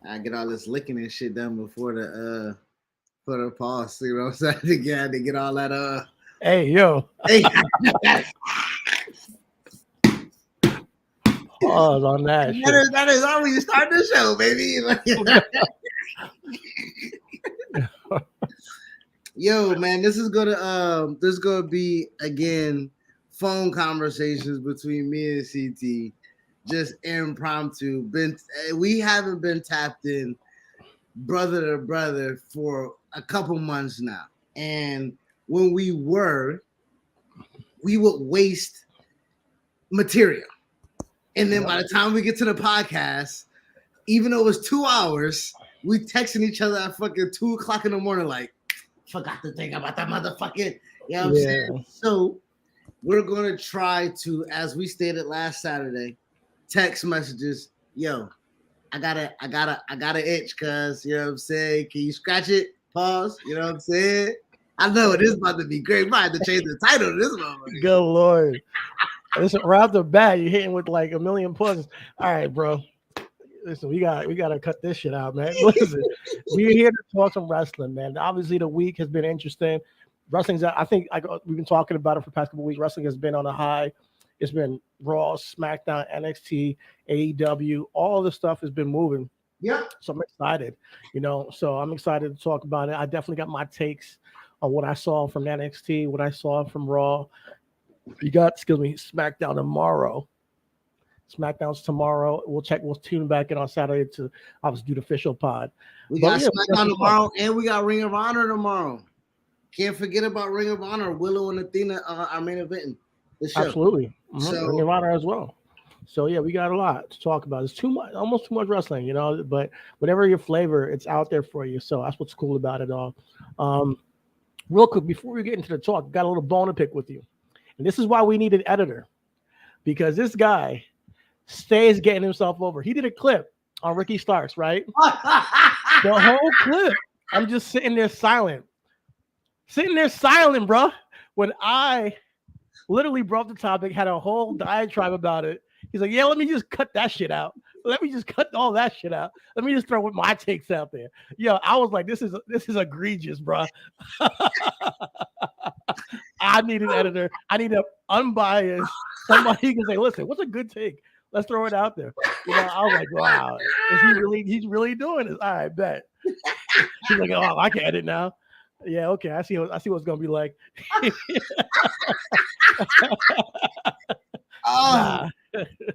I get all this licking and shit done before the for the pause. You know what I'm saying? To get all that Hey, yo, Hey, pause on that shit. that is how we start the show, baby. Yo, man, this is gonna be again phone conversations between me and CT, just impromptu. We haven't been tapped in brother to brother for a couple months now, and when we would waste material, and then by the time we get to the podcast, even though it was 2 hours, we texting each other at fucking 2 o'clock in the morning, like, forgot to think about that motherfucking, you know what I'm saying? So we're gonna try to, as we stated last Saturday, text messages, yo, I gotta itch, cuz, you know what I'm saying? Can you scratch it? Pause, you know what I'm saying? I know it is about to be great. Might have to change the title to this one. Good Lord. Listen, right off the bat, you're hitting with like a million pluses. All right, bro. Listen, we gotta cut this shit out, man. Listen, we're here to talk some wrestling, man. Obviously, the week has been interesting. Wrestling's, I think, we've been talking about it for the past couple of weeks. Wrestling has been on a high. It's been Raw, SmackDown, NXT, AEW. All the stuff has been moving. Yeah. So I'm excited, So I'm excited to talk about it. I definitely got my takes on what I saw from NXT, what I saw from Raw. You got, SmackDown tomorrow. SmackDown's tomorrow. We'll tune back in on Saturday to obviously do the official pod. We got SmackDown tomorrow, and we got Ring of Honor tomorrow. Can't forget about Ring of Honor. Willow and Athena are main eventing the show. Absolutely. So, Ring of Honor as well. So yeah, we got a lot to talk about. It's almost too much wrestling, but whatever your flavor, it's out there for you. So that's what's cool about it all. Real quick, before we get into the talk, got a little bone to pick with you. And this is why we need an editor, because this guy stays getting himself over. He did a clip on Ricky Starks, right? The whole clip, I'm just sitting there silent, bro. When I literally brought the topic, had a whole diatribe about it. He's like, yeah, let me just cut that shit out. Let me just cut all that shit out. Let me just throw my takes out there. Yo, I was like, this is egregious, bro. I need an editor. I need an unbiased somebody who can say, listen, what's a good take? Let's throw it out there. I was like, wow, he's really doing this. All right, bet. He's like, oh, I can edit now. Yeah, okay. I see what it's gonna be like.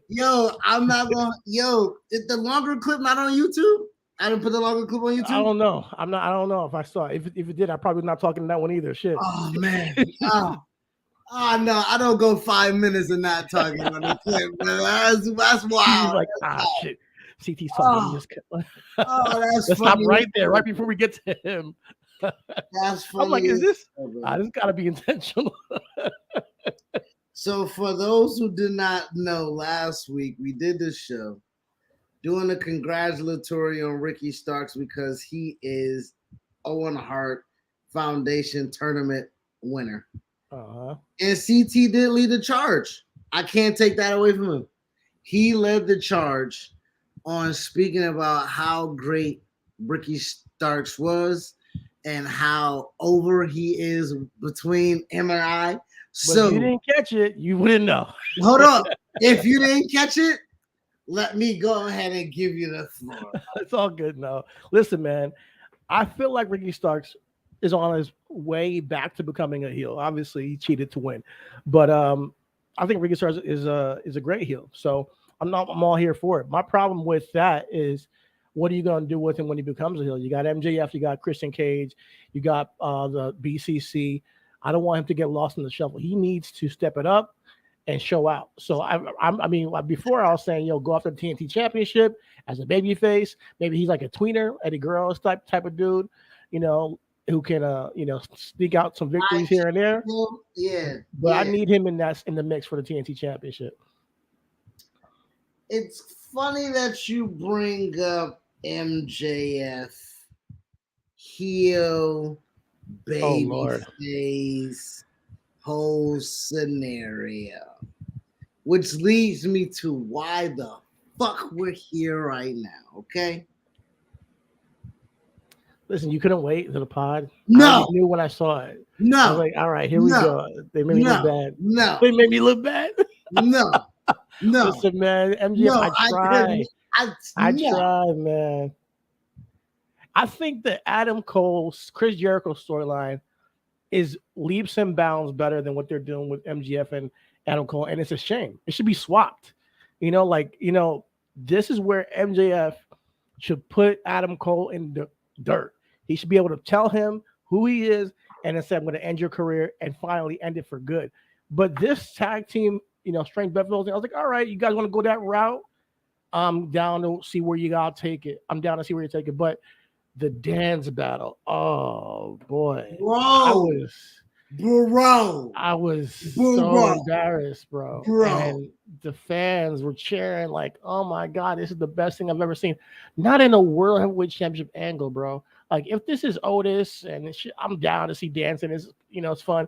Yo, I'm not gonna. Yo, is the longer clip not on YouTube? I didn't put the longer clip on YouTube. I don't know. I don't know if I saw it. If it did, I probably not talking to that one either. Shit. Oh man. Oh no, I don't go 5 minutes and not talking on the clip. That's wild. He's like, shit. CT's talking. That's Let's funny. stop right there, right before we get to him. That's funny. I'm like, is this? This got to be intentional. So for those who did not know, last week we did this show doing a congratulatory on Ricky Starks because he is Owen Hart Foundation tournament winner. And CT did lead the charge. I can't take that away from him. He led the charge on speaking about how great Ricky Starks was and how over he is between him and I. But so if you didn't catch it, you wouldn't know. Hold up. If you didn't catch it, let me go ahead and give you the floor. It's all good now. Listen, man, I feel like Ricky Starks is on his way back to becoming a heel. Obviously, he cheated to win, but I think Ricky Starks is a great heel. So I'm all here for it. My problem with that is, what are you going to do with him when he becomes a heel? You got MJF, you got Christian Cage, you got the BCC. I don't want him to get lost in the shuffle. He needs to step it up and show out. So I mean, before I was saying, go after the TNT Championship as a babyface. Maybe he's like a tweener, Eddie Guerrero type of dude, who can sneak out some victories here and there. Yeah. But I need him in the mix for the TNT Championship. It's funny that you bring up MJF heel babyface whole scenario, which leads me to why the fuck we're here right now. Okay, Listen, you couldn't wait to the pod. I No, already knew when I saw it. I was no, like, all right, here we no, go. They made me look no, bad. no, They made me look bad. no, no, Listen, man, MGF, no. I Couldn't. tried. I No. tried, man. I think the Adam Cole's Chris Jericho storyline is leaps and bounds better than what they're doing with MGF and Adam Cole, and it's a shame. It should be swapped. This is where MJF should put Adam Cole in the dirt. He should be able to tell him who he is and then say, I'm going to end your career and finally end it for good. But this tag team, strength Bedfellows, I was like, all right, you guys want to go that route? I'm down to see where you gotta take it. I'm down to see where you take it. But the dance battle, oh boy. Bro. I was so embarrassed, bro. And the fans were cheering like, oh my God, this is the best thing I've ever seen. Not in a World Heavyweight Championship angle, bro. Like if this is Otis and I'm down to see dancing. It's fun.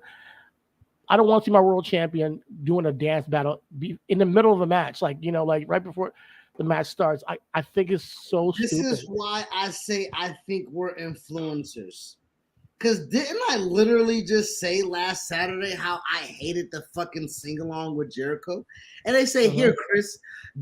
I don't want to see my world champion doing a dance battle in the middle of a match. Like right before the match starts. I think it's so stupid. This is why I say I think we're influencers. Because didn't I literally just say last Saturday how I hated the fucking sing-along with Jericho? And they say, here, Chris,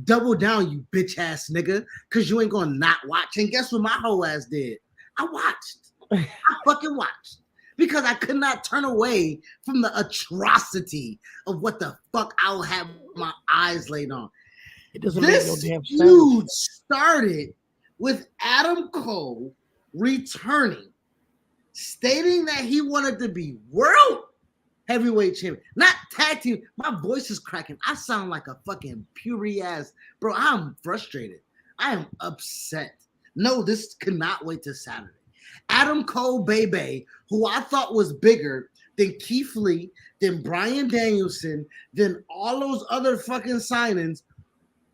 double down, you bitch-ass nigga, because you ain't going to not watch. And guess what my whole ass did? I watched. I fucking watched. Because I could not turn away from the atrocity of what the fuck I'll have my eyes laid on. It doesn't make no damn sense. Feud started with Adam Cole returning, stating that he wanted to be world heavyweight champion, not tag team. My voice is cracking. I sound like a fucking puberty ass. Bro, I'm frustrated. I am upset. No, this cannot wait till Saturday. Adam Cole, baby, who I thought was bigger than Keith Lee, than Bryan Danielson, than all those other fucking signings,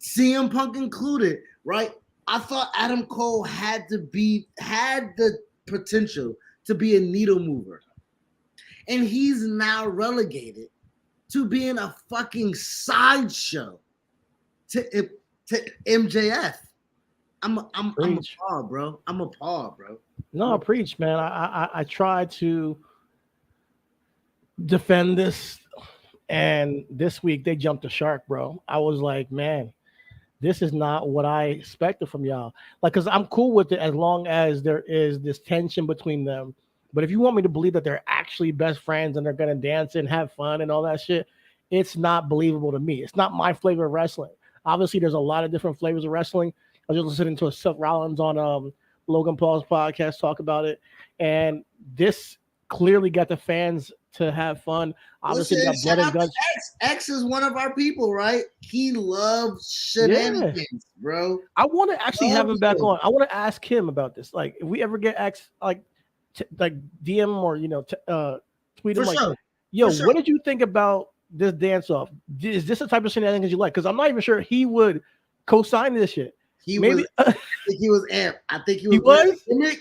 CM Punk included, right? I thought Adam Cole had the potential to be a needle mover. And he's now relegated to being a fucking sideshow to MJF. I'm appalled, bro. I'm appalled, bro. No, preach, man. I tried to defend this, and this week they jumped the shark, bro. I was like, man, this is not what I expected from y'all. Like, because I'm cool with it as long as there is this tension between them. But if you want me to believe that they're actually best friends and they're going to dance and have fun and all that shit, it's not believable to me. It's not my flavor of wrestling. Obviously, there's a lot of different flavors of wrestling. I was just listening to a Seth Rollins on Logan Paul's podcast talk about it. And this clearly got the fans to have fun. Obviously, they got blood and guts. X is one of our people, right? He loves shenanigans, bro. I want to actually have him back on. I want to ask him about this. Like, if we ever get X, like DM or tweet him, like, yo, what did you think about this dance off? Is this the type of shenanigans you like? Because I'm not even sure he would co-sign this shit. I think he was amped. I think he was. Gimmick.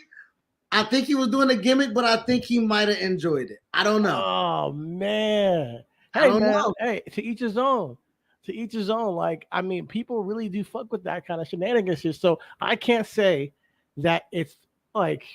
I think he was doing a gimmick, but I think he might have enjoyed it. I don't know. Oh man. Hey, I don't know. Hey, to each his own. To each his own. Like, I mean, people really do fuck with that kind of shenanigans shit. So I can't say that it's like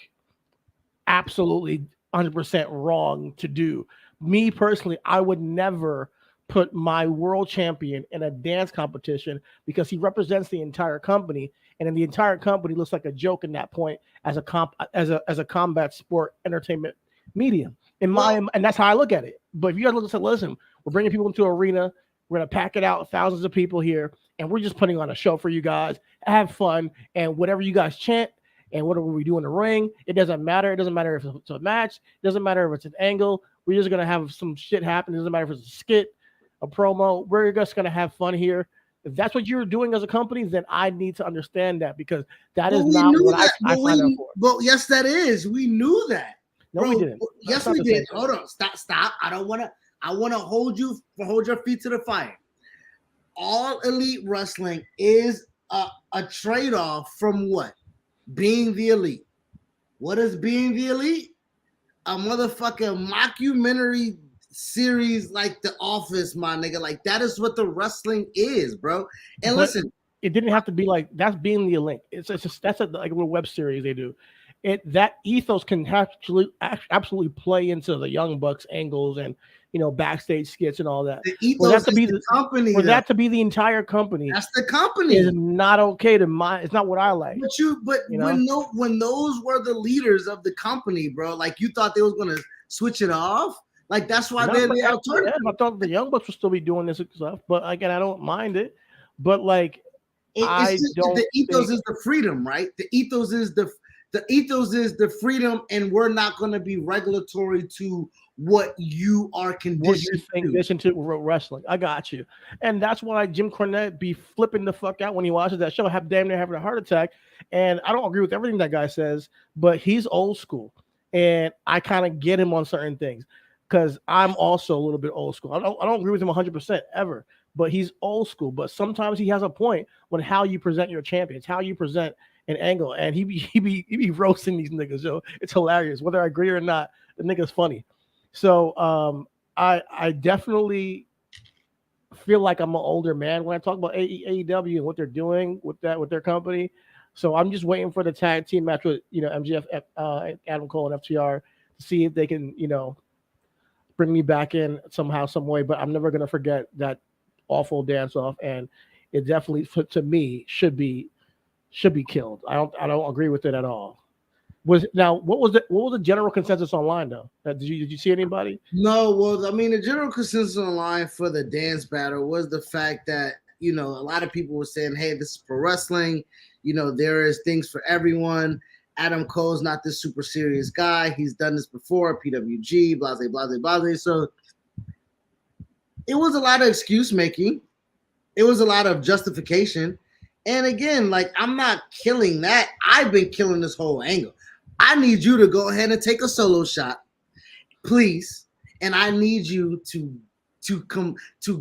absolutely 100% wrong to do. Me personally, I would never put my world champion in a dance competition because he represents the entire company, and then the entire company looks like a joke in that point as a combat sport entertainment medium. And that's how I look at it. But if you guys listen, we're bringing people into an arena, we're gonna pack it out, thousands of people here, and we're just putting on a show for you guys. Have fun, and whatever you guys chant and whatever we do in the ring, it doesn't matter. It doesn't matter if it's a match. It doesn't matter if it's an angle. We're just gonna have some shit happen. It doesn't matter if it's a skit, a promo. We're just going to have fun here. If that's what you're doing as a company, then I need to understand that, because that is not what I signed up for. But yes, that is. We knew that. No, we didn't. Yes, we did. Hold on. Stop. I want to hold your feet to the fire. All Elite Wrestling is a trade-off from what? Being the elite. What is being the elite? A motherfucking mockumentary series like The Office, my nigga. Like, that is what the wrestling is, bro. And listen, it didn't have to be like that's being the elite. It's just that's like a little web series they do. that ethos can absolutely play into the Young Bucks angles and backstage skits and all that. The ethos is the company. For that to be the entire company, that's the company. Is not okay to my. It's not what I like. But when those were the leaders of the company, bro, like you thought they was gonna switch it off. Like that's why they're the alternative. I thought the Young Bucks would still be doing this stuff, but again, I don't mind it. But like, the ethos is the freedom, right? The ethos is the freedom, and we're not going to be regulatory to what you are conditioned to wrestling. I got you, and that's why Jim Cornette be flipping the fuck out when he watches that show, damn near having a heart attack. And I don't agree with everything that guy says, but he's old school, and I kind of get him on certain things because I'm also a little bit old school. I don't agree with him 100% ever, but he's old school. But sometimes he has a point when how you present your champions, how you present an angle, and he be roasting these niggas. So it's hilarious, whether I agree or not. The nigga's funny. So I definitely feel like I'm an older man when I talk about AEW and what they're doing with their company. So I'm just waiting for the tag team match with MJF, Adam Cole, and FTR to see if they can bring me back in somehow, some way. But I'm never gonna forget that awful dance off, and it definitely to me should be killed. I don't agree with it at all. What was the general consensus online though? Did you see anybody? No, well, I mean, the general consensus online for the dance battle was the fact that a lot of people were saying, "Hey, this is pro wrestling. There is things for everyone. Adam Cole's not this super serious guy. He's done this before, PWG, blah, blah, blah, blah." So it was a lot of excuse making. It was a lot of justification. And again, like, I'm not killing that. I've been killing this whole angle. I need you to go ahead and take a solo shot, please. And I need you to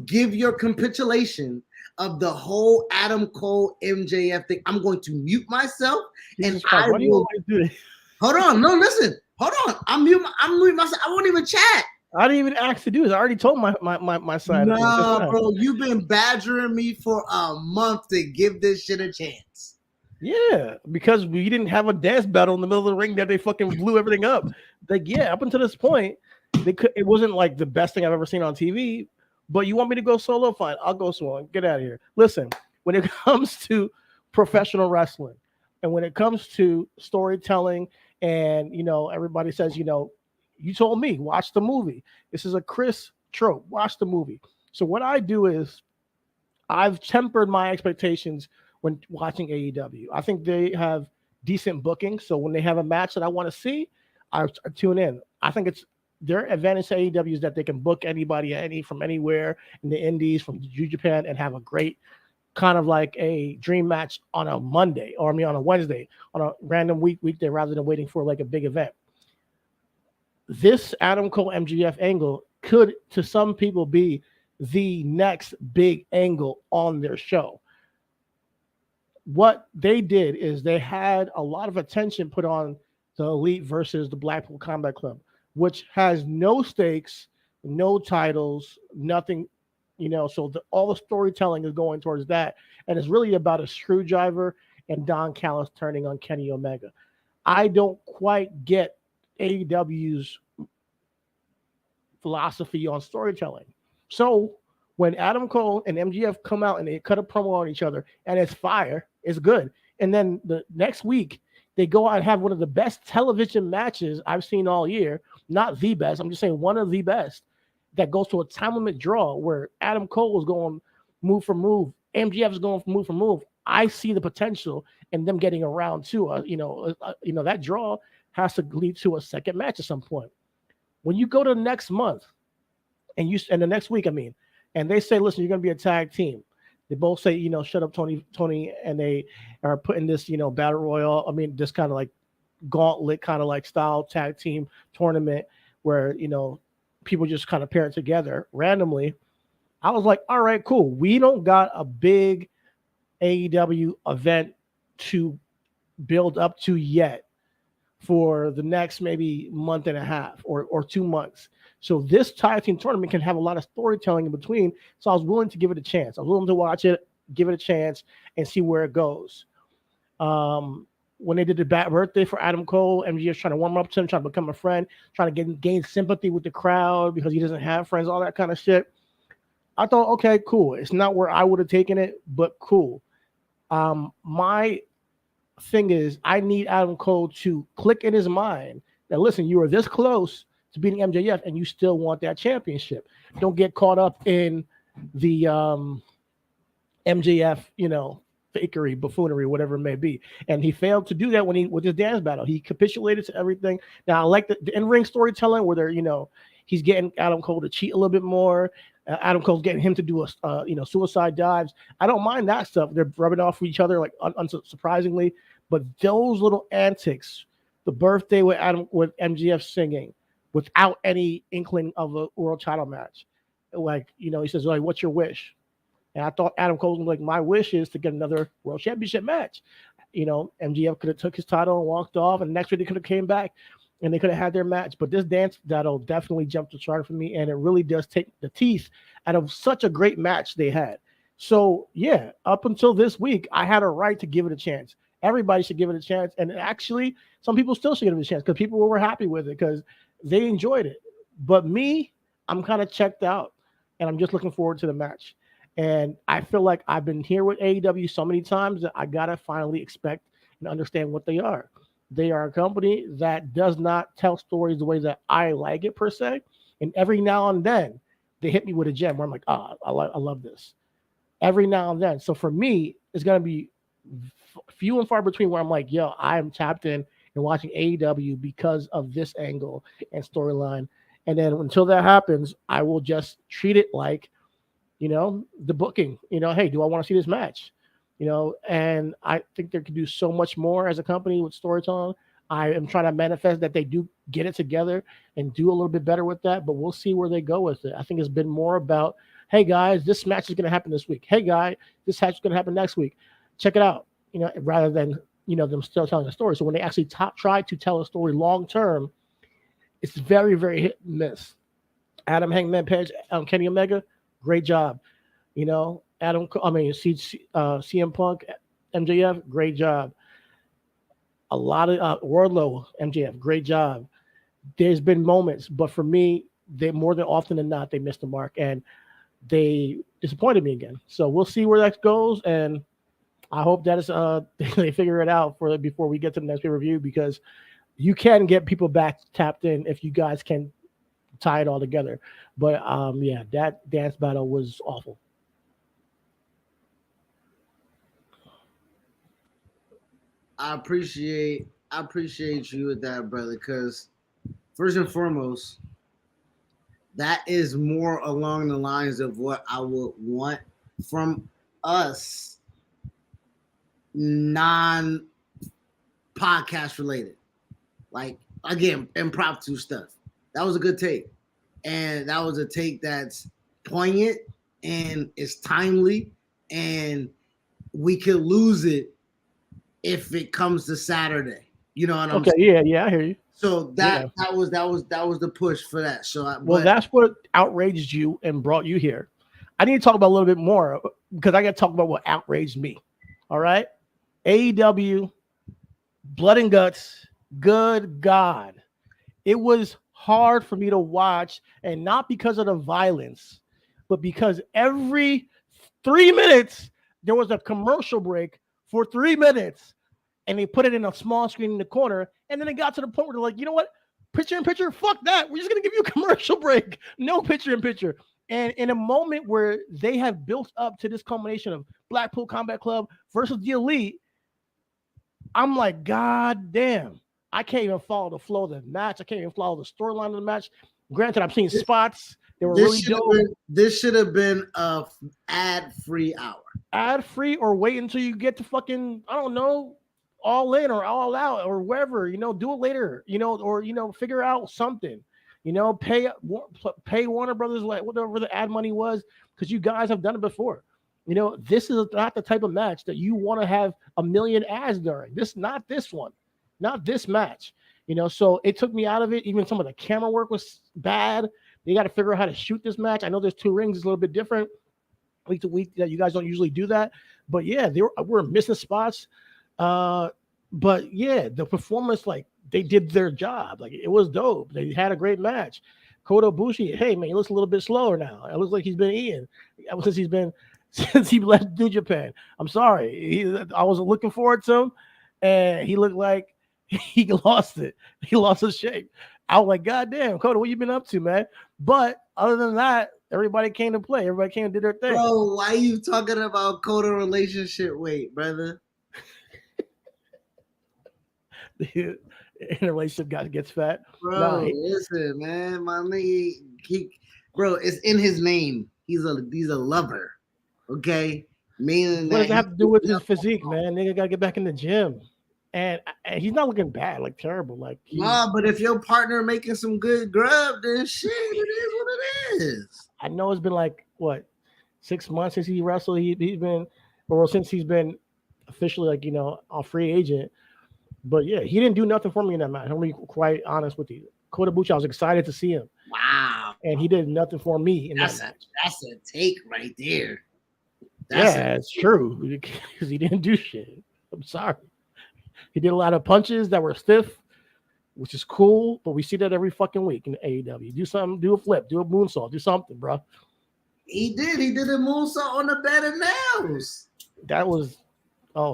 give your capitulation of the whole Adam Cole MJF thing. I'm going to mute myself, and I will do it. Hold on, no, listen, hold on. I'm muting myself. I won't even chat. I didn't even ask to do this. I already told my side. No, bro, you've been badgering me for a month to give this shit a chance. Yeah, because we didn't have a dance battle in the middle of the ring that they fucking blew everything up. Like, yeah, up until this point, it wasn't like the best thing I've ever seen on TV. But you want me to go solo? Fine, I'll go solo. Get out of here. Listen, when it comes to professional wrestling, and when it comes to storytelling, and everybody says, you told me, watch the movie. This is a Chris trope. Watch the movie. So what I do is I've tempered my expectations when watching AEW. I think they have decent booking. So when they have a match that I want to see, I tune in. I think it's their advantage to AEW is that they can book anybody from anywhere in the indies, from New Japan, and have a great kind of like a dream match on a Monday, or on a Wednesday, on a random weekday, rather than waiting for like a big event. This Adam Cole MJF angle could, to some people, be the next big angle on their show. What they did is they had a lot of attention put on the Elite versus the Blackpool Combat Club, which has no stakes, no titles, nothing, so all the storytelling is going towards that. And it's really about a screwdriver and Don Callis turning on Kenny Omega. I don't quite get AEW's philosophy on storytelling. So when Adam Cole and MJF come out and they cut a promo on each other and it's fire, it's good. And then the next week, they go out and have one of the best television matches I've seen all year. Not the best. I'm just saying one of the best. That goes to a time limit draw where Adam Cole is going move for move. MJF is going move for move. I see the potential in them getting around to that draw has to lead to a second match at some point. When you go to the next month and the next week, and they say, listen, you're going to be a tag team. They both say, shut up, Tony, and they are putting this, battle royal. This kind of like gauntlet, kind of like style tag team tournament where, people just kind of pair it together randomly. I was like, all right, cool. We don't got a big AEW event to build up to yet for the next maybe month and a half or 2 months. So this tag team tournament can have a lot of storytelling in between. So I was willing to give it a chance. I was willing to watch it, give it a chance, and see where it goes. when they did the birthday for Adam Cole, MJF trying to warm up to him, trying to become a friend, trying to gain sympathy with the crowd because he doesn't have friends, all that kind of shit. I thought, okay, cool. It's not where I would have taken it, but cool. My thing is, I need Adam Cole to click in his mind that, listen, you were this close to beating MJF and you still want that championship. Don't get caught up in the MJF, fakery, buffoonery, whatever it may be. And he failed to do that with his dance battle. He capitulated to everything. Now, I like the in-ring storytelling where he's getting Adam Cole to cheat a little bit more. Adam Cole's getting him to do suicide dives. I don't mind that stuff. They're rubbing off each other like unsurprisingly, but those little antics, the birthday with MJF singing without any inkling of a world title match, he says, like, what's your wish? And I thought Adam Cole was like, my wish is to get another world championship match. MJF could have took his title and walked off, and next week they could have came back and they could have had their match. But this dance battle definitely jumped the chart for me, and it really does take the teeth out of such a great match they had. So, yeah, up until this week, I had a right to give it a chance. Everybody should give it a chance. And actually, some people still should give it a chance because people were happy with it because they enjoyed it. But me, I'm kind of checked out, and I'm just looking forward to the match. And I feel like I've been here with AEW so many times that I got to finally expect and understand what they are. They are a company that does not tell stories the way that I like it, per se. And every now and then, they hit me with a gem where I'm like, I love this. Every now and then. So for me, it's going to be few and far between where I'm like, yo, I am tapped in and watching AEW because of this angle and storyline. And then until that happens, I will just treat it like, the booking, hey, do I want to see this match? And I think they could do so much more as a company with storytelling. I am trying to manifest that they do get it together and do a little bit better with that, but we'll see where they go with it. I think it's been more about, hey guys, this match is going to happen this week. Hey guy, this match is going to happen next week. Check it out. Rather than, them still telling a story. So when they actually try to tell a story long-term, it's very, very hit and miss. Adam Hangman Page, Kenny Omega, great job. CM Punk, MJF, great job. A lot of Wardlow, MJF, great job. There's been moments, but for me, they more than often than not, they missed the mark and they disappointed me again. So we'll see where that goes, and I hope that is they figure it out before we get to the next pay-per-view, because you can get people back tapped in if you guys can tie it all together. But that dance battle was awful. I appreciate you with that, brother, because first and foremost, that is more along the lines of what I would want from us non-podcast related. Like, again, impromptu stuff. That was a good take. And that was a take that's poignant and it's timely, and we could lose it if it comes to Saturday. You know what I'm saying? Yeah, I hear you. So that was the push for that. So that's what outraged you and brought you here. I need to talk about a little bit more because I got to talk about what outraged me. All right, AEW, blood and guts. Good God, it was hard for me to watch, and not because of the violence, but because every 3 minutes there was a commercial break for 3 minutes, and they put it in a small screen in the corner, and then it got to the point where they're like, you know what, picture in picture, fuck that, we're just gonna give you a commercial break, no picture in picture. And in a moment where they have built up to this culmination of Blackpool Combat Club versus the Elite, I'm like, God damn, I can't even follow the flow of the match. I can't even follow the storyline of the match. Granted, I've seen spots. They were really dope. This should have been a ad-free hour. Ad-free, or wait until you get to fucking, I don't know, All In or All Out or wherever, do it later, or, figure out something, pay Warner Brothers, whatever the ad money was, because you guys have done it before. This is not the type of match that you want to have a million ads during. Not this one. Not this match, so it took me out of it. Even some of the camera work was bad. They got to figure out how to shoot this match. I know there's 2 rings, it's a little bit different week to week that you guys don't usually do that. But yeah, we're missing spots. But yeah, the performance, like they did their job. Like it was dope. They had a great match. Kota Ibushi, hey man, he looks a little bit slower now. It looks like he's been eating ever since he's been since he left New Japan. I'm sorry. I was looking forward to him, and he looked like he lost it. He lost his shape. I was like, God damn, Kota, what you been up to, man? But other than that, everybody came to play. Everybody came and did their thing. Bro, why you talking about Kota relationship weight, brother? In a relationship, gets fat. Bro, listen, man, my nigga, bro, it's in his name. He's a lover. Okay, meaning what does that it have to do with his physique, man? Nigga gotta get back in the gym, and he's not looking bad, like terrible, like nah. But if your partner making some good grub, then shit, it is what it is. I know it's been like what 6 months since he wrestled. He's been, or since he's been officially like a free agent. But yeah, he didn't do nothing for me in that match. I'm gonna be quite honest with you. Kota Ibushi, I was excited to see him. Wow. And he did nothing for me in that match. That's a take right there. It's true because he didn't do shit. I'm sorry. He did a lot of punches that were stiff, which is cool, but we see that every fucking week in AEW. Do something, do a flip, do a moonsault, do something, bro. He did a moonsault on the bed of nails. That was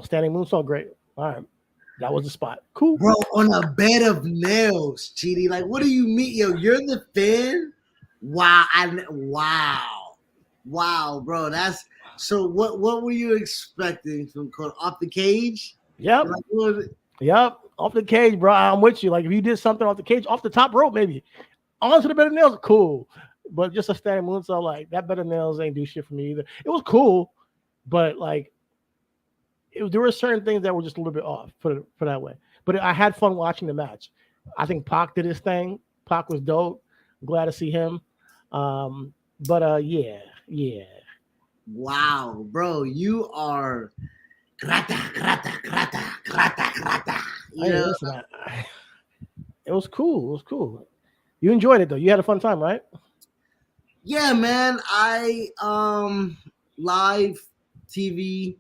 standing moonsault, great. All right. That was the spot. Cool. Bro, on a bed of nails, Cheaty. Like, what do you mean? Yo, you're the fan? Wow. Wow, bro. That's so what were you expecting from Cody? Off the cage? Yep. Like, yep. Off the cage, bro. I'm with you. Like if you did something off the cage, off the top rope, maybe. Onto the bed of nails, cool. But just a standing moonsault, like that bed of nails ain't do shit for me either. It was cool, but like there were certain things that were just a little bit off, put it that way. But I had fun watching the match. I think Pac did his thing. Pac was dope. I'm glad to see him. Yeah. Wow, bro, you are grata. Listen, it was cool. You enjoyed it though. You had a fun time, right? Yeah, man. I live TV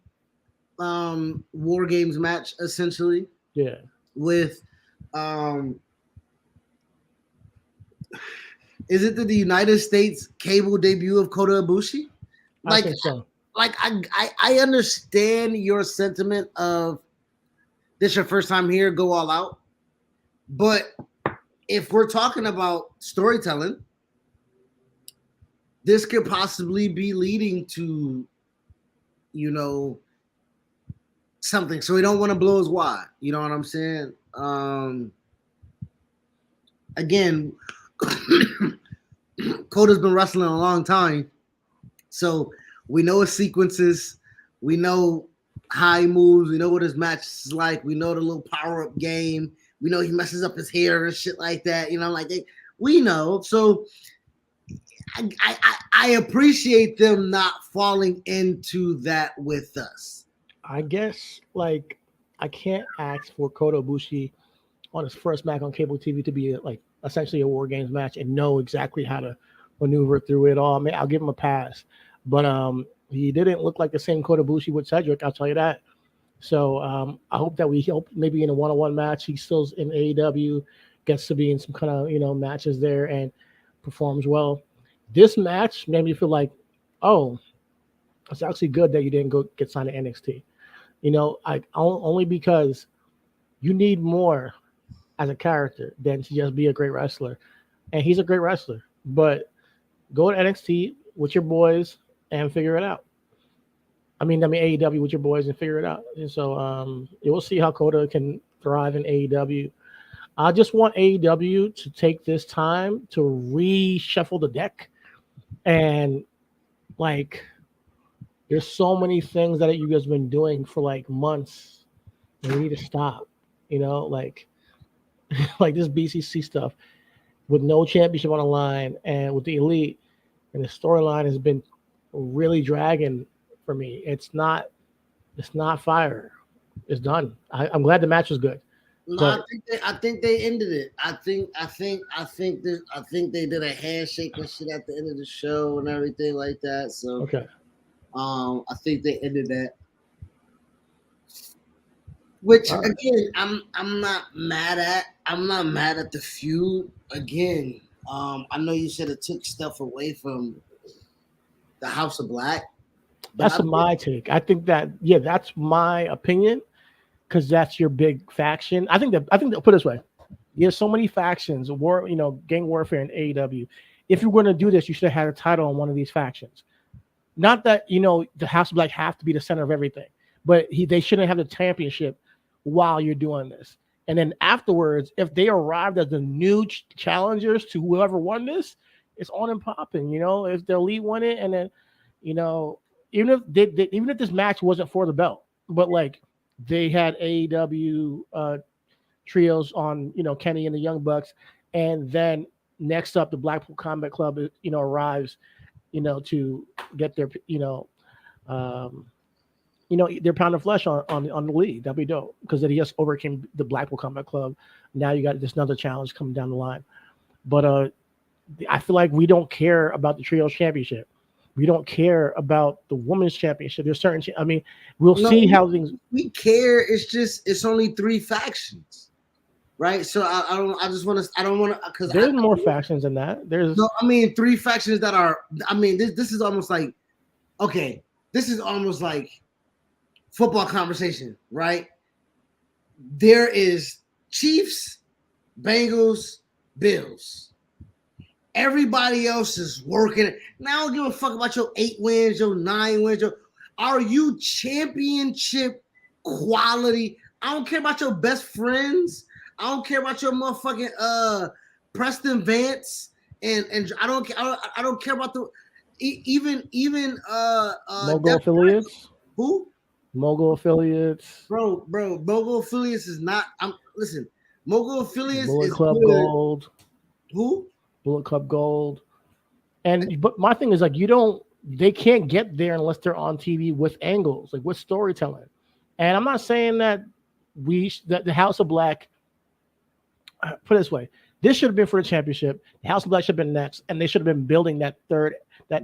War Games match essentially. Yeah. With is it the United States cable debut of Kota Ibushi? Like, I think so. Like I understand your sentiment of this your first time here, go all out. But if we're talking about storytelling, this could possibly be leading to, something. So we don't want to blow his wad. You know what I'm saying? Again, Kota's been wrestling a long time. So we know his sequences. We know how he moves. We know what his match is like. We know the little power-up game. We know he messes up his hair and shit like that. We know. So I appreciate them not falling into that with us. I guess, like, I can't ask for Kota Ibushi on his first match on cable TV to be like essentially a War Games match and know exactly how to maneuver through it all. I mean, I'll give him a pass, but he didn't look like the same Kota Ibushi with Cedric. I'll tell you that. So I hope that we help maybe in a one-on-one match. He still's in AEW, gets to be in some kind of matches there and performs well. This match made me feel like, oh, it's actually good that you didn't go get signed to NXT. Only because you need more as a character than to just be a great wrestler. And he's a great wrestler. But go to NXT with your boys and figure it out. I mean AEW with your boys and figure it out. And so you'll see how Kota can thrive in AEW. I just want AEW to take this time to reshuffle the deck. And like there's so many things that you guys have been doing for like months. And we need to stop. Like this BCC stuff with no championship on the line and with the Elite, and the storyline has been really dragging for me. It's not fire. It's done. I'm glad the match was good. No, I think they ended it. I think they did a handshake and shit at the end of the show and everything like that. So okay. I think they ended that. Which All right. again, I'm not mad at. I'm not mad at the feud. Again, I know you said it took stuff away from the House of Black, but That's my take. I think that that's my opinion because that's your big faction. I think that put it this way, there's so many factions, gang warfare in AEW. If you're going to do this, you should have had a title on one of these factions. Not that the House of Black have to be the center of everything, but they shouldn't have the championship while you're doing this. And then afterwards, if they arrived as the new challengers to whoever won this, it's on and popping. If the elite won it, and then you know, even if this match wasn't for the belt, but like they had AEW trios on, Kenny and the Young Bucks, and then next up the Blackpool Combat Club, arrives, to get their, um, their pound of flesh on the league. That'd be dope because then he just overcame the Blackpool Combat Club. Now you got this another challenge coming down the line. But I feel like we don't care about the trios championship. We don't care about the women's championship. There's certain. We'll see how things. We care. It's only 3 factions, right? So I don't. I just want to. I don't want to because there's more factions than that. There's. No, 3 factions that are. This is almost like, okay. This is almost like football conversation, right? There is Chiefs, Bengals, Bills. Everybody else is working. Now I don't give a fuck about your 8 wins, your 9 wins. Are you championship quality? I don't care about your best friends. I don't care about your motherfucking Preston Vance, and I don't care about the even Mogul affiliates. Who? Mogul affiliates. Bro, Mogul affiliates is not. Listen, Mogul affiliates Bullet is Club good. Gold. Who? Bullet Club Gold. But my thing is like they can't get there unless they're on TV with angles, like with storytelling. And I'm not saying that that the House of Black, put it this way, this should have been for the championship. The House of Black should have been next, and they should have been building that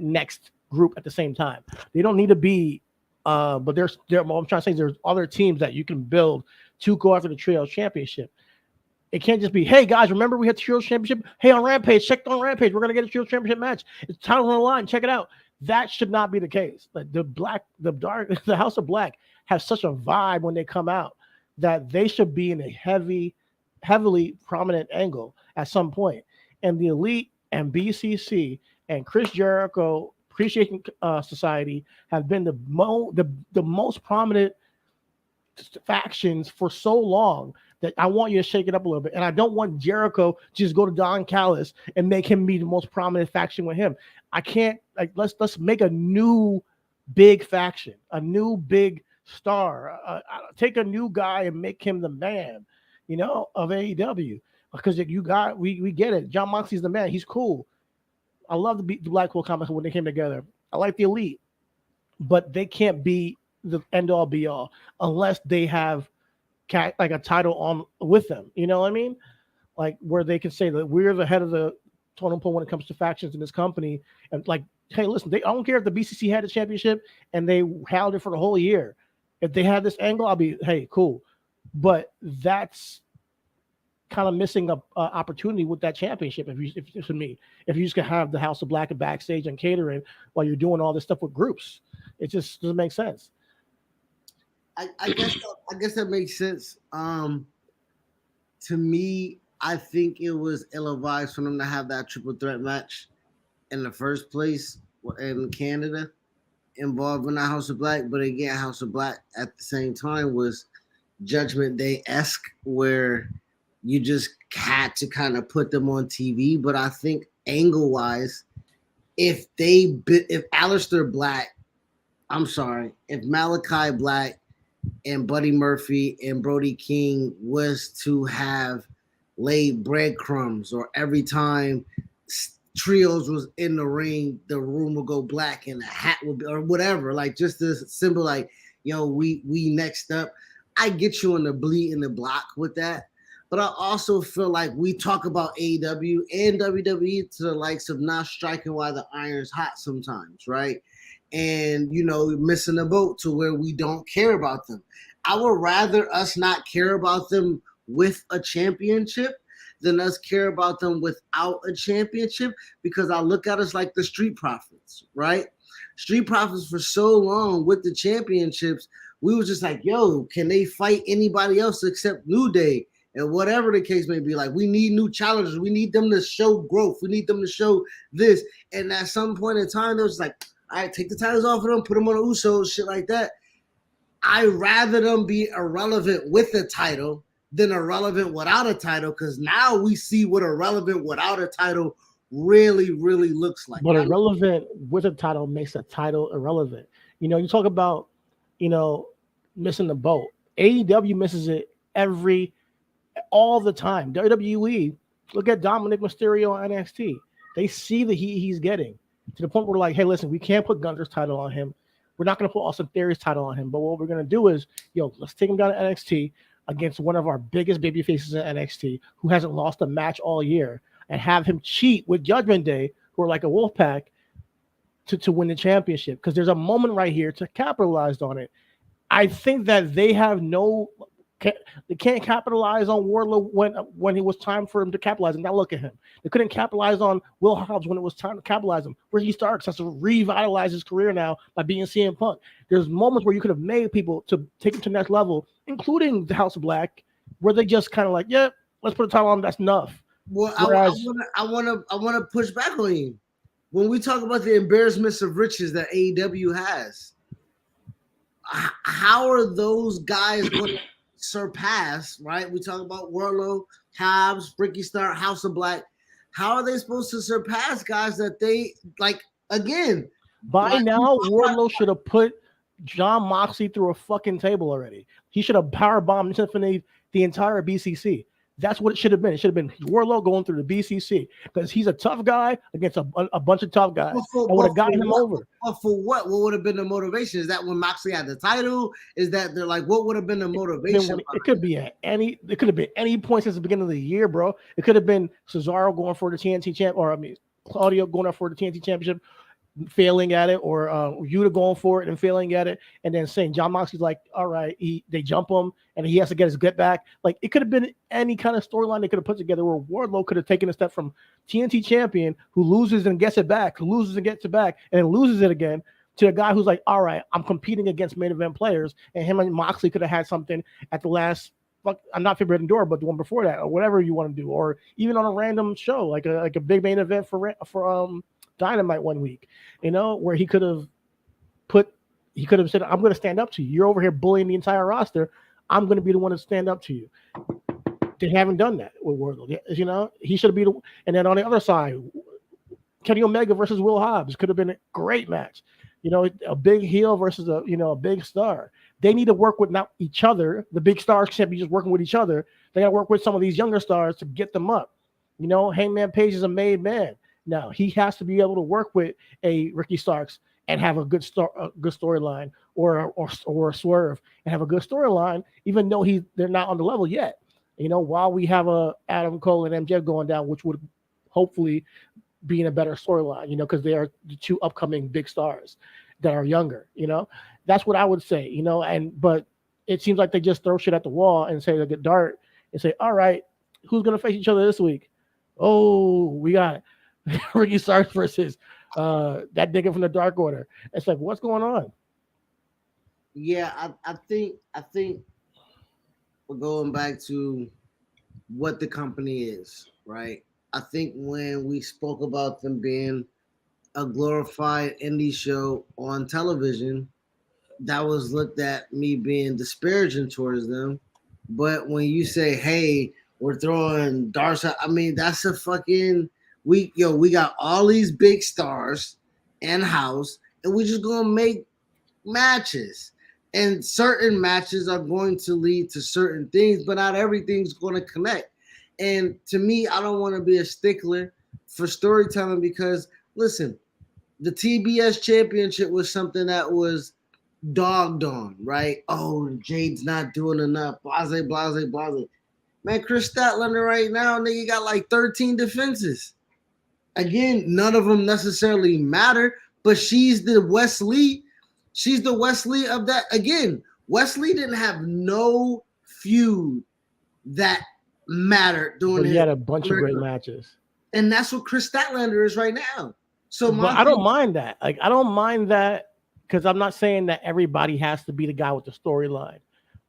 next group at the same time. They don't need to be but what I'm trying to say is there's other teams that you can build to go after the Trios Championship. It can't just be, hey guys, remember we had the Trios Championship? Hey, on Rampage, check on Rampage. We're gonna get a Trios Championship match. It's title on the line. Check it out. That should not be the case. Like the House of Black has such a vibe when they come out that they should be in a heavily prominent angle at some point. And the Elite and BCC and Chris Jericho Appreciation Society have been the most prominent factions for so long that I want you to shake it up a little bit. And I don't want Jericho to just go to Don Callis and make him be the most prominent faction with him. I can't, like, let's make a new big faction, a new big star. Take a new guy and make him the man, of AEW. Because we get it. John Moxley's the man. He's cool. I love the Blackpool Combat when they came together. I like the Elite, but they can't be the end all be all unless they have like a title on with them. You know what I mean? Like where they can say that we're the head of the totem pole when it comes to factions in this company. And like, hey, listen, I don't care if the BCC had a championship and they held it for the whole year. If they had this angle, I'll be, hey, cool. But that's kind of missing a opportunity with that championship. If for me, if you just could have the House of Black and backstage and catering while you're doing all this stuff with groups, it just doesn't make sense. I guess that makes sense. To me, I think it was ill-advised for them to have that triple threat match in the first place in Canada involving the House of Black. But again, House of Black at the same time was Judgment Day-esque, where you just had to kind of put them on TV. But I think angle-wise, if Aleister Black, if Malachi Black and Buddy Murphy and Brody King was to have laid breadcrumbs, or every time Trios was in the ring, the room would go black and the hat would be, or whatever, like just this symbol, like, we next up. I get you on the bleed in the block with that. But I also feel like we talk about AEW and WWE to the likes of not striking while the iron's hot sometimes, right? And, missing the boat to where we don't care about them. I would rather us not care about them with a championship than us care about them without a championship, because I look at us like the Street Profits, right? Street Profits for so long with the championships, we was just like, yo, can they fight anybody else except New Day? And whatever the case may be, like, we need new challengers. We need them to show growth. We need them to show this. And at some point in time, it was like, all right, take the titles off of them, put them on the Usos, shit like that. I'd rather them be irrelevant with a title than irrelevant without a title, because now we see what irrelevant without a title really, really looks like. But irrelevant with a title makes a title irrelevant. You know, you talk about, you know, missing the boat. AEW misses it all the time. WWE, look at Dominic Mysterio on NXT. They see the heat he's getting to the point where, like, hey, listen, we can't put Gunther's title on him. We're not going to put Austin Theory's title on him. But what we're going to do is, let's take him down to NXT against one of our biggest baby faces in NXT who hasn't lost a match all year, and have him cheat with Judgment Day, who are like a wolf pack, to win the championship. Because there's a moment right here to capitalize on it. I think that they can't capitalize on Wardlow when it was time for him to capitalize. And now look at him. They couldn't capitalize on Will Hobbs when it was time to capitalize him. Ricky Starks has to revitalize his career now by being CM Punk. There's moments where you could have made people to take him to the next level, including the House of Black, where they just kind of like, yeah, let's put a title on him. That's enough. Well, I want to push back on you. When we talk about the embarrassments of riches that AEW has, how are those guys going to surpass, right? We talk about Wardlow, Hobbs, Ricky Stark, House of Black. How are they supposed to surpass guys that they, like, again? By now, Wardlow should have put Jon Moxley through a fucking table already. He should have powerbombed Tiffany the entire BCC. That's what it should have been. It should have been Wardlow going through the BCC, because he's a tough guy against a bunch of tough guys. That would have gotten him over. But for what? What would have been the motivation? Is that when Moxley had the title? Is that they're like, what would have been the motivation? It could be it could have been any point since the beginning of the year, bro. It could have been Cesaro going for the TNT champ, or Claudio going up for the TNT championship, failing at it, or Yuta going for it and failing at it, and then saying Jon Moxley's like, all right, they jump him and he has to get his get back. Like, it could have been any kind of storyline they could have put together where Wardlow could have taken a step from TNT champion who loses and gets it back, who loses and gets it back, and then loses it again, to a guy who's like, all right, I'm competing against main event players, and him and Moxley could have had something at the last, I'm not Forbidden Door, but the one before that, or whatever you want to do, or even on a random show, like a big main event for Dynamite one week, where he could have said, I'm going to stand up to you. You're over here bullying the entire roster. I'm going to be the one to stand up to you. They haven't done that with Wardlow. He should be and then on the other side, Kenny Omega versus Will Hobbs could have been a great match. A big heel versus a big star. They need to work with not each other. The big stars can't be just working with each other. They got to work with some of these younger stars to get them up. Hangman Page is a made man. Now he has to be able to work with a Ricky Starks and have a good storyline, or a Swerve and have a good storyline, even though they're not on the level yet. While we have a Adam Cole and MJF going down, which would hopefully be in a better storyline, because they are the two upcoming big stars that are younger. That's what I would say. But it seems like they just throw shit at the wall and say, like a dart, and say, all right, who's gonna face each other this week? Oh, we got Ricky Starks versus that nigga from the Dark Order. It's like, what's going on? Yeah, I think we're going back to what the company is, right? I think when we spoke about them being a glorified indie show on television, that was looked at me being disparaging towards them. But when you say, hey, we're throwing Darcy, that's a fucking... We got all these big stars in house, and we're just gonna make matches. And certain matches are going to lead to certain things, but not everything's going to connect. And to me, I don't want to be a stickler for storytelling, because listen, the TBS championship was something that was dogged on, right? Oh, Jade's not doing enough. Blase, blase, blase. Man, Chris Statlander right now, nigga, got like 13 defenses. Again, none of them necessarily matter, but she's the Wesley. She's the Wesley of that. Again, Wesley didn't have no feud that mattered during But he his had a bunch of great career. matches. And that's what Chris Statlander is right now. So But I don't mind that. Like, I don't mind that because I'm not saying that everybody has to be the guy with the storyline.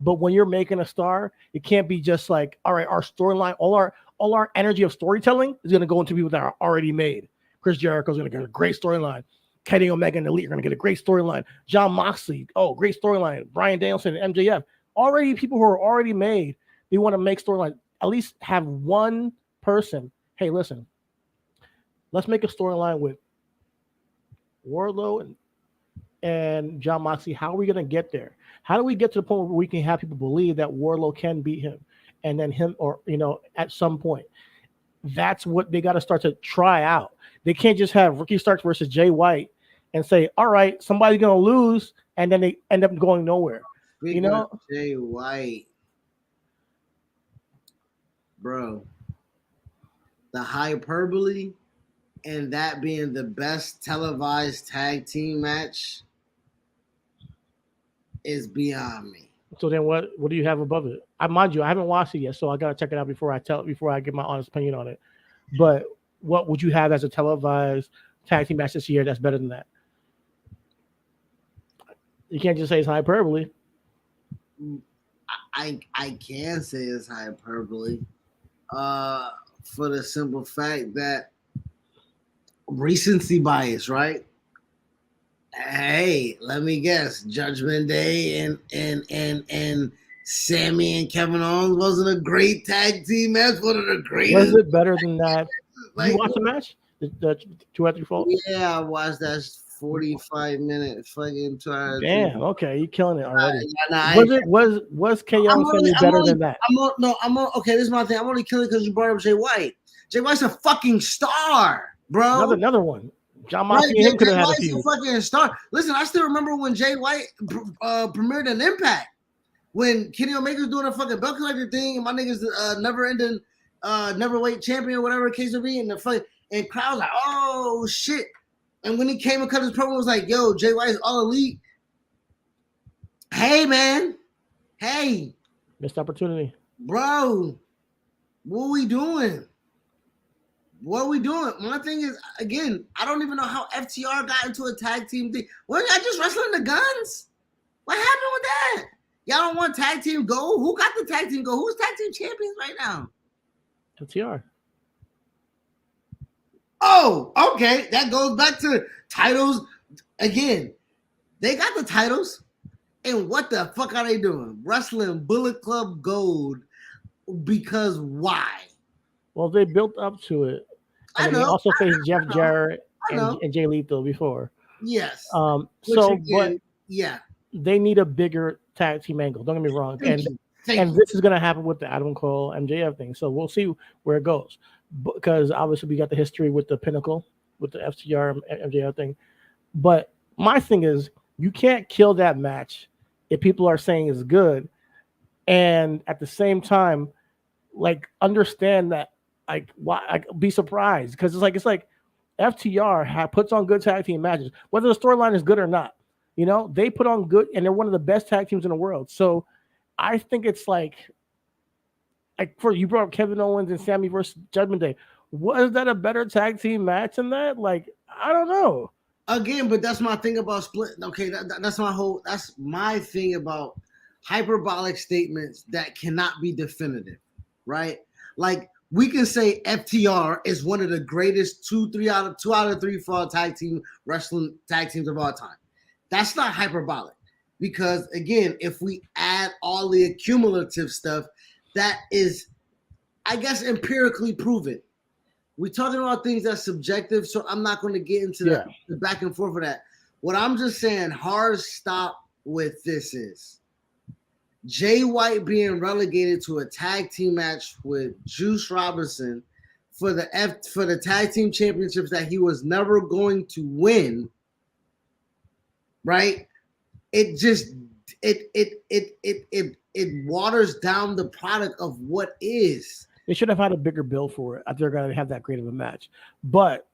But when you're making a star, it can't be just like, all right, our storyline, all our energy of storytelling is going to go into people that are already made. Chris Jericho's going to get a great storyline. Kenny Omega and Elite are going to get a great storyline. John Moxley, great storyline. Bryan Danielson and MJF, already people who are already made. They want to make storyline. At least have one person. Hey, listen, let's make a storyline with Wardlow and John Moxley. How are we going to get there? How do we get to the point where we can have people believe that Wardlow can beat him, and then him, or at some point, that's what they got to start to try out. They can't just have Ricky Starks versus Jay White and say, all right, somebody's going to lose, and then they end up going nowhere. Speaking of Jay White, bro, the hyperbole and that being the best televised tag team match is beyond me. So then what do you have above it? Mind you, I haven't watched it yet, so I gotta check it out before I give my honest opinion on it. But what would you have as a televised tag team match this year that's better than that? You can't just say it's hyperbole. I can say it's hyperbole. For the simple fact that recency bias, right? Hey, let me guess. Judgment Day and Sammy and Kevin Owens wasn't a great tag team match. One of the greatest. Was it better than that? Like, you watched the match? The 2 out 3 falls? Yeah, I watched that 45-minute fucking trial. Damn. Okay, you're killing it already. Was KO only, better than that? Okay, this is my thing. I'm only killing because you brought up Jay White. Jay White's a fucking star, bro. Another one. John Moxley and him could have had a few. Fucking star. Listen, I still remember when Jay White premiered an Impact. When Kenny Omega was doing a fucking belt collector thing, and my niggas never-ending, never-weight champion, whatever the case would be, and crowds like, oh shit. And when he came and cut his promo, it was like, yo, Jay White is all elite. Hey, man. Hey. Missed opportunity. Bro, what we doing? What are we doing? My thing is, again, I don't even know how FTR got into a tag team thing. Weren't y'all just wrestling the Guns? What happened with that? Y'all don't want tag team gold? Who got the tag team gold? Who's tag team champions right now? FTR. Oh, okay. That goes back to titles. Again, they got the titles. And what the fuck are they doing? Wrestling Bullet Club Gold because why? Well, they built up to it. And they also faced Jeff Jarrett and Jay Lethal before. Yes. Yeah, they need a bigger tag team angle. Don't get me wrong. And this is going to happen with the Adam Cole MJF thing. So we'll see where it goes. Because obviously we got the history with the Pinnacle, with the FTR MJF thing. But my thing is, you can't kill that match if people are saying it's good, and at the same time, like, understand that, like, why? Like, be surprised, because it's like FTR puts on good tag team matches, whether the storyline is good or not. They put on good, and they're one of the best tag teams in the world. So I think it's like for you brought up Kevin Owens and Sammy versus Judgment Day. Was that a better tag team match than that? Like, I don't know. Again, but that's my thing about split. Okay, that's my thing about hyperbolic statements that cannot be definitive, right? Like, we can say FTR is one of the greatest 2 out of 3 fall tag team wrestling tag teams of all time. That's not hyperbolic, because again, if we add all the accumulative stuff, that is, I guess, empirically proven. We're talking about things that's subjective, so I'm not going to get into the back and forth of that. What I'm just saying, hard stop with this is Jay White being relegated to a tag team match with Juice Robinson for the tag team championships that he was never going to win. Right? It just it waters down the product of what is. They should have had a bigger bill for it if they're going to have that great of a match. But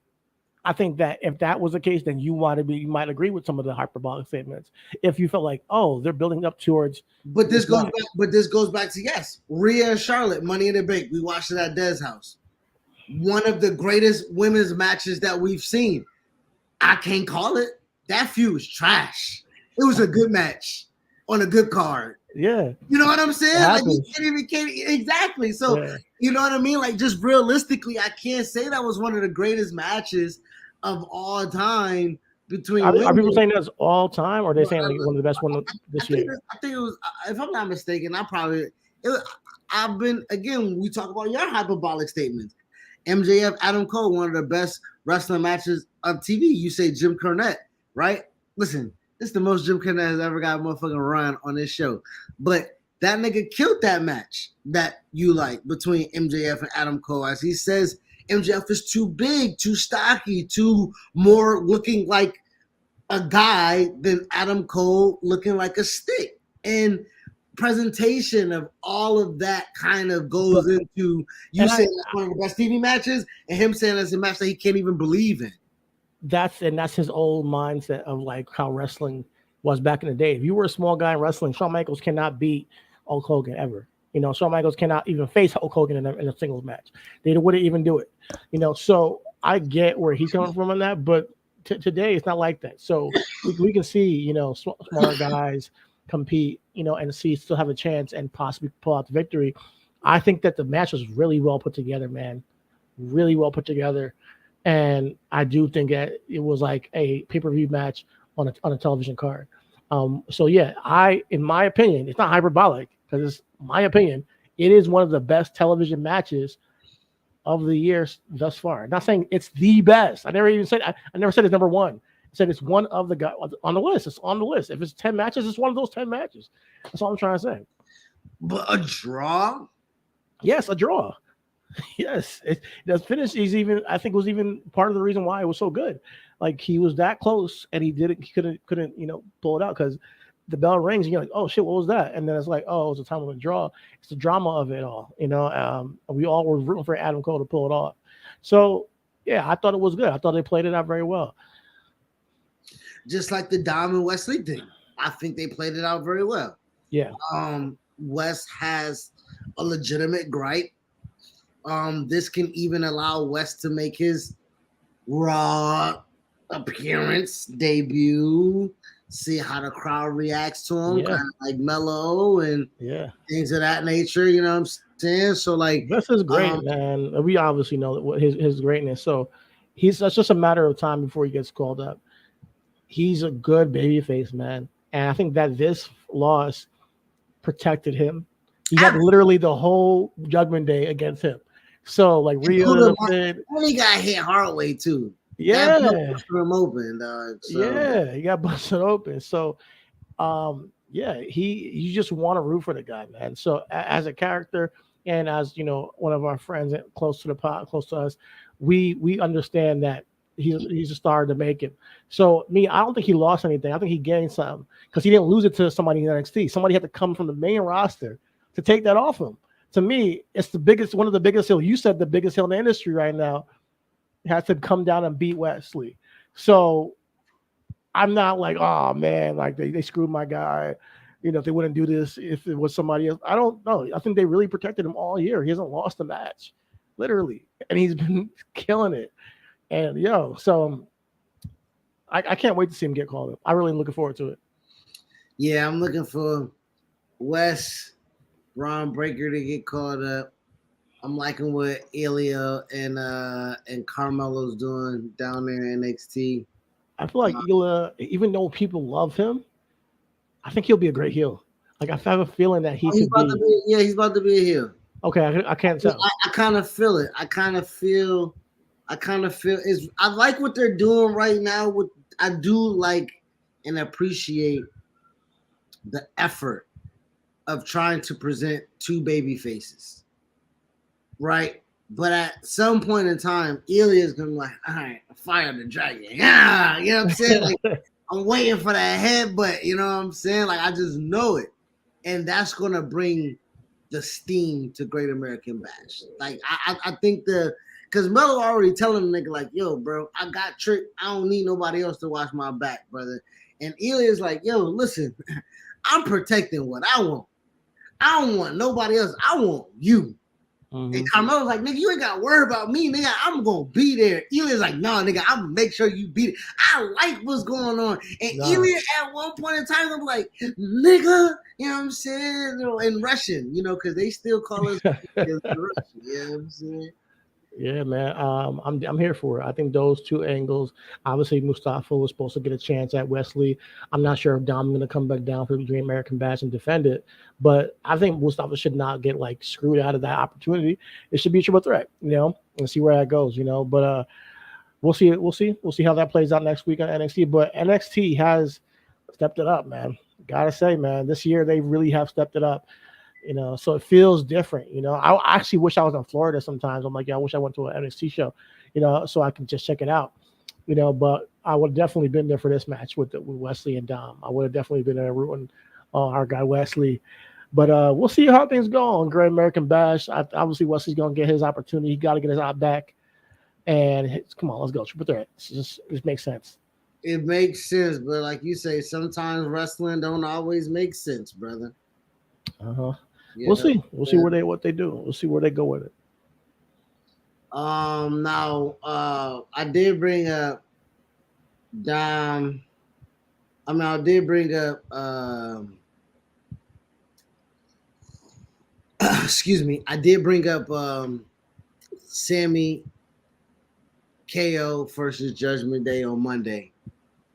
I think that if that was the case, then you might agree with some of the hyperbolic statements. If you felt like, oh, they're building up towards But this this goes match. back. But this goes back to yes, Rhea and Charlotte, Money in the Bank. We watched it at Dez house. One of the greatest women's matches that we've seen. I can't call it. That feud was trash. It was a good match on a good card. Yeah, You know what I'm saying? It Like you happens. can't exactly. So Yeah. you know what I mean? Like just realistically, I can't say that was one of the greatest matches of all time between Are women. people saying that's all time, or are they But saying like one of the best one this year? I think it was. If I'm not mistaken, I've been again. We talk about your hyperbolic statements. MJF, Adam Cole, one of the best wrestling matches on TV. You say Jim Cornette, right? Listen, this is the most Jim Cornette has ever got a motherfucking run on this show. But that nigga killed that match that you like between MJF and Adam Cole. As he says, MJF is too big, too stocky, too more looking like a guy than Adam Cole looking like a stick. And presentation of all of that kind of goes into you saying that's one of the best TV matches and him saying it's a match that he can't even believe in. That's his old mindset of like how wrestling was back in the day. If you were a small guy in wrestling, Shawn Michaels cannot beat Hulk Hogan ever. You know, Shawn Michaels cannot even face Hulk Hogan in a singles match. They wouldn't even do it. You know, so I get where he's coming from on that, but today it's not like that. So we can see, you know, smaller guys compete, you know, and still have a chance and possibly pull out the victory. I think that the match was really well put together, man. Really well put together. And I do think that it was like a pay-per-view match on a television card. So yeah, in my opinion, it's not hyperbolic because it's my opinion. It is one of the best television matches of the year thus far. I'm not saying it's the best. I never even said I never said it's number one. I said it's one of the guys on the list. It's on the list. If it's 10 matches, it's one of those 10 matches. That's all I'm trying to say. But a draw? Yes, a draw. Yes, the finish is even. I think was even part of the reason why it was so good. Like he was that close, and he didn't. He couldn't pull it out because the bell rings, and you're like, oh shit, what was that? And then it's like, oh, it was a time of a draw. It's the drama of it all. We all were rooting for Adam Cole to pull it off. So yeah, I thought it was good. I thought they played it out very well. Just like the Dom and Wesley thing, I think they played it out very well. Yeah. Wes has a legitimate gripe. This can even allow West to make his Raw appearance debut, see how the crowd reacts to him, kind of like mellow and things of that nature. You know what I'm saying? So like, this is great, man. We obviously know what his greatness. So it's just a matter of time before he gets called up. He's a good babyface, man, and I think that this loss protected him. He had literally the whole Judgment Day against him. So like Rhea he got hit hard way too. Yeah, him open, dog. So. Yeah, he got busted open. So, you just want to root for the guy, man. So as a character and as one of our friends close to us, we understand that he's a star to make him. So I don't think he lost anything. I think he gained something because he didn't lose it to somebody in NXT. Somebody had to come from the main roster to take that off him. To me, it's one of the biggest hill. You said the biggest hill in the industry right now has to come down and beat Wesley. So I'm not like, oh man, like they screwed my guy. If they wouldn't do this, if it was somebody else, I don't know. I think they really protected him all year. He hasn't lost a match, literally, and he's been killing it. And so I can't wait to see him get called up. I'm really looking forward to it. Yeah, I'm looking for Wes, Ron Breaker to get called up. I'm liking what Ilya and Carmelo's doing down there in NXT. I feel like Ilya, even though people love him, I think he'll be a great heel. Like I have a feeling that he could be. He's about to be a heel. Okay, I can't tell. I kind of feel it. I kind of feel is. I like what they're doing right now. I do like and appreciate the effort of trying to present two baby faces. Right, but at some point in time, Ilya's gonna be like, all right, fire the dragon. Yeah, you know what I'm saying? Like, I'm waiting for that headbutt. You know what I'm saying? Like, I just know it, and that's gonna bring the steam to Great American Bash. Like I think because Melo already telling the nigga like, yo, bro, I got tricked. I don't need nobody else to watch my back, brother. And Ilya's like, yo, listen, I'm protecting what I want. I don't want nobody else. I want you. Mm-hmm. And Carmelo's like, nigga, you ain't got to worry about me, nigga. I'm going to be there. Ilya's like, no, nigga, I'm going to make sure you beat it. I like what's going on. And Ilya at one point in time, I'm like, nigga, you know what I'm saying? You know, in Russian, you know, because they still call us in Russian, you know what I'm saying? Yeah, man. I'm here for it. I think those two angles. Obviously, Mustafa was supposed to get a chance at Wesley. I'm not sure if Dom's going to come back down for the Dream American Bash and defend it, but I think Mustafa should not get like screwed out of that opportunity. It should be a triple threat, you know, and see where that goes, you know. But we'll see. We'll see how that plays out next week on NXT. But NXT has stepped it up, man. Gotta say, man, this year they really have stepped it up. You know, so it feels different. You know, I actually wish I was in Florida sometimes. I'm like, yeah, I wish I went to an NXT show, you know, so I can just check it out. You know, but I would have definitely been there for this match with Wesley and Dom. I would have definitely been there rooting our guy Wesley. But we'll see how things go on Great American Bash. Obviously, Wesley's gonna get his opportunity. He got to get his out back. And come on, let's go triple threat. It makes sense. It makes sense, but like you say, sometimes wrestling don't always make sense, brother. Yeah, we'll see. We'll see what they do. We'll see where they go with it. Now, I did bring up Dom. I did bring up. Excuse me. I did bring up Sammy KO versus Judgment Day on Monday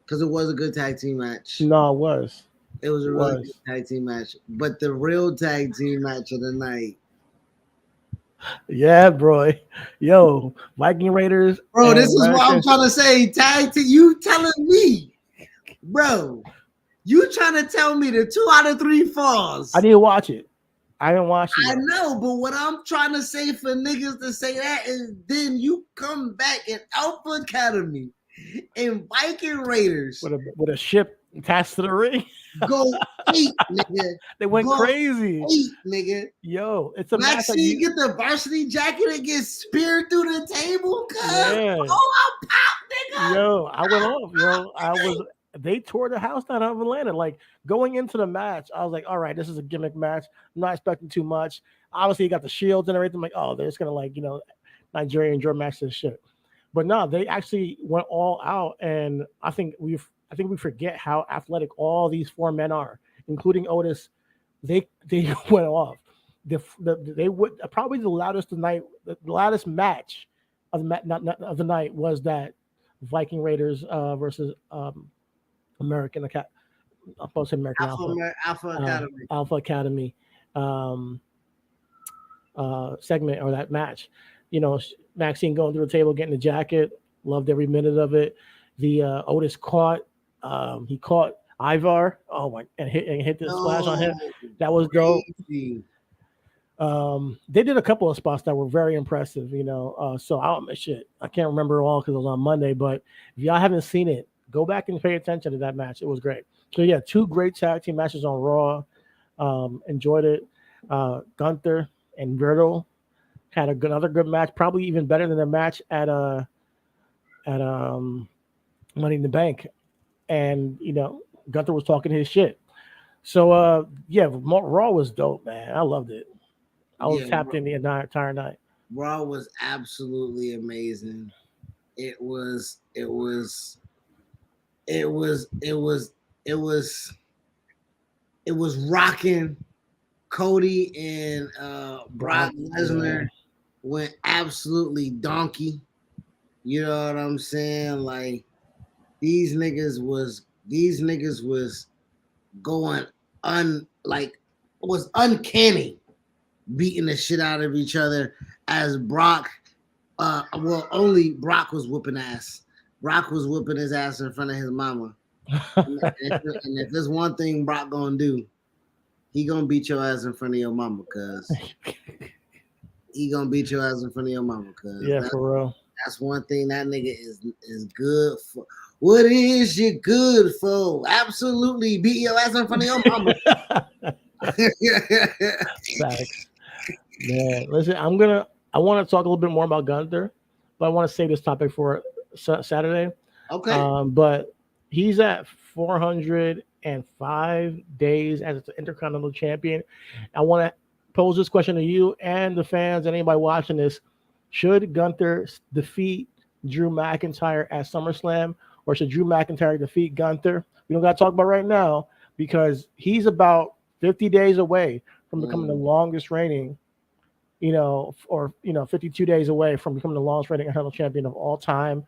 because it was a good tag team match. No, it was. It was a really good tag team match. But the real tag team match of the night. Yeah, bro. Yo, Viking Raiders. Bro, this is what I'm trying to say. Tag team, you telling me, bro, you trying to tell me the 2 out of 3 falls. I need to watch it. I didn't watch it. I know, but what I'm trying to say for niggas to say that is then you come back in Alpha Academy and Viking Raiders with a ship attached to the ring. Go 8, nigga. They went crazy. 8, nigga. Yo, it's a Maxine get the varsity jacket and get speared through the table. Yeah. Oh, I popped, nigga. Yo, I went off. Yo, they tore the house down out of Atlanta. Like going into the match, I was like, all right, this is a gimmick match. I'm not expecting too much. Obviously, you got the shields and everything. I'm like, oh, they're just gonna like, you know, Nigerian draw match this shit. But no, they actually went all out, and I think we forget how athletic all these 4 men are, including Otis. They went off. They would probably the loudest match of the night was that Viking Raiders versus American Academy. I'm supposed to say American Alpha Academy segment or that match. You know, Maxine going through the table, getting the jacket. Loved every minute of it. The Otis caught. He caught Ivar. Oh my! And hit the splash on him. That was dope. They did a couple of spots that were very impressive. You know, so I can't remember all because it was on Monday. But if y'all haven't seen it, go back and pay attention to that match. It was great. So yeah, 2 great tag team matches on Raw. Enjoyed it. Gunther and Riddle had another good match, probably even better than their match at Money in the Bank. And you know, Gunther was talking his shit. So yeah, Raw was dope, man. I loved it. I was tapped in the entire night. Raw was absolutely amazing. It was rocking. Cody and Brock Lesnar went absolutely donkey. You know what I'm saying? Like these niggas was going was uncanny, beating the shit out of each other as Brock. Only Brock was whooping ass. Brock was whooping his ass in front of his mama. And if there's one thing Brock gonna do, he gonna beat your ass in front of your mama, cuz. He gonna beat your ass in front of your mama, cuz. Yeah, for real. That's one thing that nigga is good for. What is you good for? Absolutely beat your ass in front of your mama. Facts. Man, listen, I want to talk a little bit more about Gunther, but I want to save this topic for Saturday. Okay. But he's at 405 days as an Intercontinental Champion. I want to pose this question to you and the fans and anybody watching this. Should Gunther defeat Drew McIntyre at SummerSlam, or should Drew McIntyre defeat Gunther? We don't got to talk about right now because he's about 50 days away from becoming the longest reigning, 52 days away from becoming the longest reigning Intercontinental Champion of all time.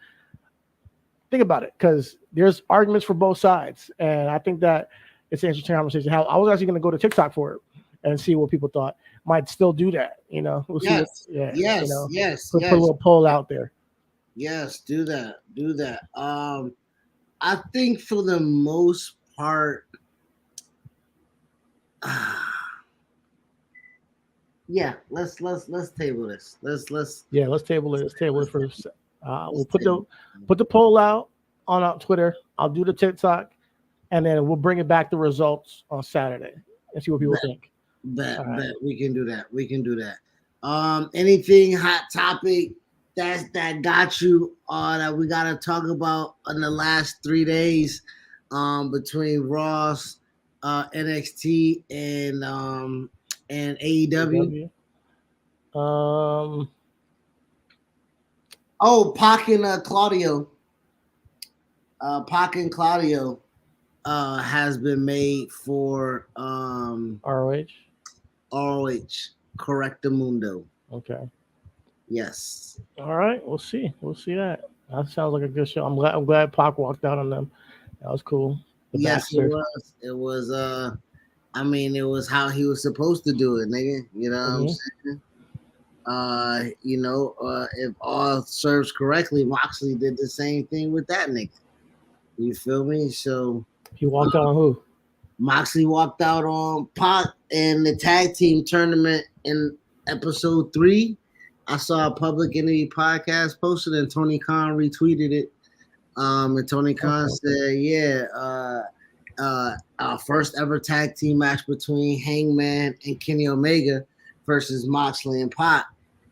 Think about it, because there's arguments for both sides, and I think that it's an interesting conversation. How I was actually going to go to TikTok for it and see what people thought. Might still do that, We'll see. Yes. Put a little poll out there. Yes, do that. I think for the most part, yeah. Let's table this. Let's table it. Let's table it first. We'll put the poll out on Twitter. I'll do the TikTok, and then we'll bring it back the results on Saturday and see what people think. Bet. We can do that. Anything hot topic that got you that we gotta talk about in the last 3 days between Ross, NXT, and AEW? Pac and Claudio. Pac and Claudio has been made for ROH. Correctamundo. Okay. Yes. All right. We'll see. That sounds like a good show. I'm glad Pac walked out on them. That was cool. Yes, it was. It was. It was how he was supposed to do it, nigga. You know what I'm saying? If all serves correctly, Moxley did the same thing with that nigga. You feel me? So he walked out on who? Moxley walked out on Pac in the tag team tournament in episode 3. I saw a Public Enemy podcast posted, and Tony Khan retweeted it. And Tony Khan said, our first ever tag team match between Hangman and Kenny Omega versus Moxley and Pac.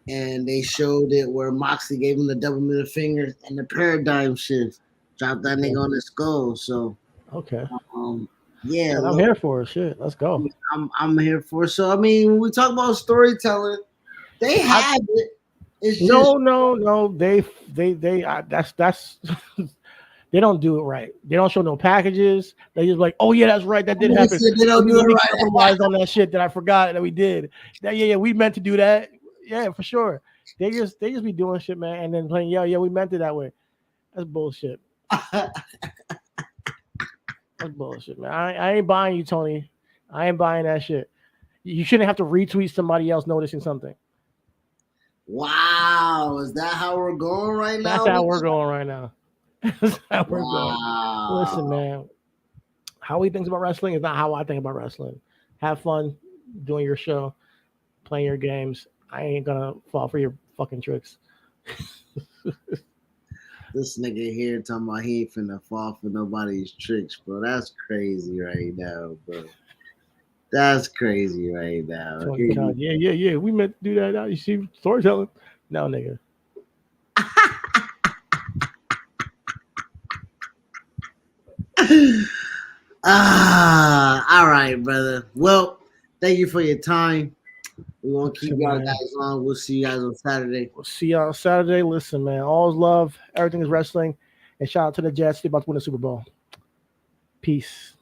And they showed it where Moxley gave him the double middle finger and the paradigm shift. Dropped that nigga on the skull. So, okay. I'm here for it. Shit, let's go. I'm here for it. So, when we talk about storytelling, they have it. It's just, no. They that's they don't do it right. They don't show no packages. They just like, oh yeah, that's right, that did happen. They don't do it right. Capitalized on that shit that I forgot that we did. We meant to do that. Yeah, for sure. They just be doing shit, man, and then playing, we meant it that way. That's bullshit. That's bullshit, man. I ain't buying you, Tony. I ain't buying that shit. You shouldn't have to retweet somebody else noticing something. Wow, is that how we're going right now? That's how we're going right now. That's how we're going. Listen, man. How he thinks about wrestling is not how I think about wrestling. Have fun doing your show, playing your games. I ain't gonna fall for your fucking tricks. This nigga here talking about he ain't finna fall for nobody's tricks, bro. That's crazy right now, bro. That's crazy right now. Yeah. We meant to do that now. You see storytelling? No, nigga. All right, brother. Well, thank you for your time. We won't keep y'all guys on. We'll see you guys on Saturday. We'll see y'all on Saturday. Listen, man. All's love. Everything is wrestling. And shout out to the Jets. They're about to win the Super Bowl. Peace.